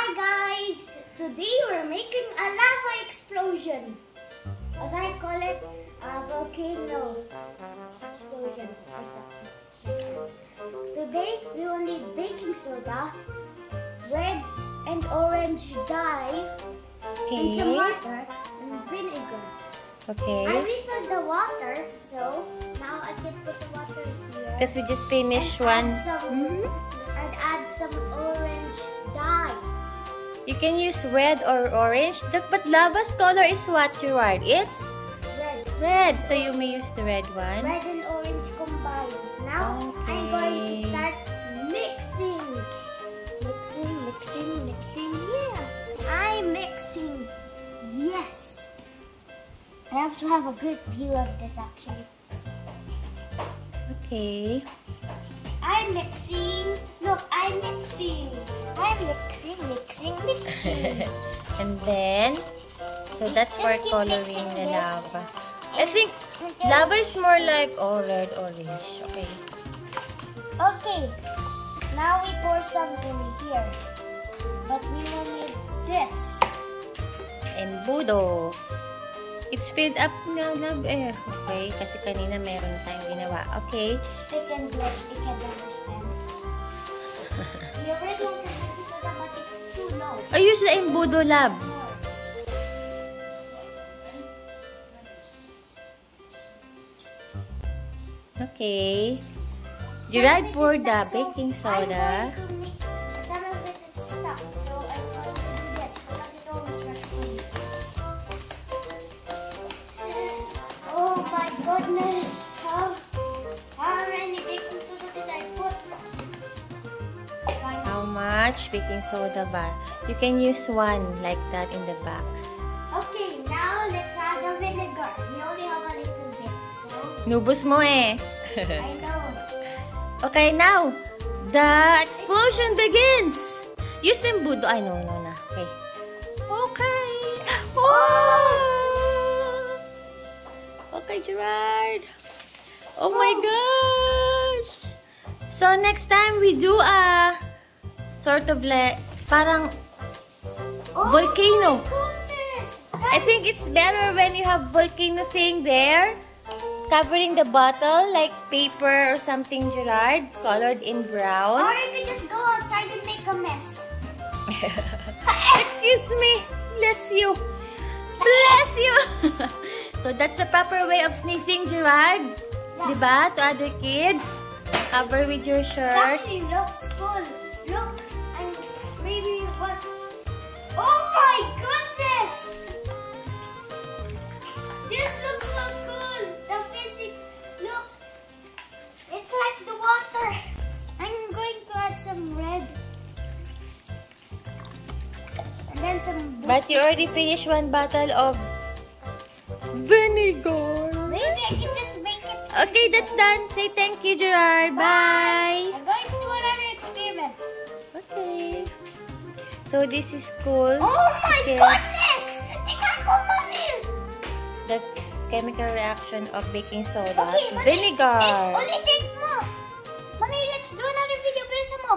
Hi guys! Today we're making a lava explosion. As I call it, a volcano explosion or something. Today we will need baking soda, red and orange dye, and some water and vinegar. Okay. I refilled the water, so now I can put some water here. Because we just finished one. And add some orange dye. You can use red or orange. But lava's color is what, Gerard? It's Red. red. So you may use the red one. Red and orange combined. Now I'm going to start mixing. Mixing. Yeah. I'm mixing. Yes. I have to have a good view of this actually. Okay. I'm mixing. Look, I'm mixing. Mixing. And then, so that's for Just keep coloring mixing the this. lava. I think lava is more like red, orange. Okay. Okay. Now we pour some in here. But we will need this. And budo. It's filled up na love eh. Okay, kasi kanina meron tayong ginawa. Okay. Speak English, they can't understand. We already have some baking soda, but it's too low. I use the embudo lab. Okay. Gerard poured the baking soda. Some of it is stuck, so I'm going to do this because it almost works for me. Oh my goodness! How many baking soda did I put? How much baking soda ba? You can use one like that in the box. Okay, now let's add the vinegar. We only have a little bit, so Nubos mo eh. I know. Okay, now the explosion begins. Use the embudo. Ay, no na. Okay. Okay. Oh! Okay, Gerard. Oh my gosh. So next time we do a sort of like parang volcano. My goodness. I think it's better when you have volcano thing there, covering the bottle like paper or something, Gerard, colored in brown. Or you could just go outside and make a mess. Excuse me. Bless you. Bless you. So that's the proper way of sneezing, Gerard. Yeah. Diba? To other kids. Cover with your It shirt. actually looks cool. Look, and maybe what? Oh my goodness! This looks so cool. The physics. Look, it's like the water. I'm going to add some red. And then some. But you already finished one bottle of vinegar. Maybe I can just make it. Okay, that's done. Say thank you, Gerard. Bye. I'm going to do another experiment. Okay. So this is cool. Oh my Okay. goodness! Tingnan mo, Mami! The chemical reaction of baking soda. Okay, Mami, Vinegar. ulitin mo. Mami, let's do another video. Bilisan mo.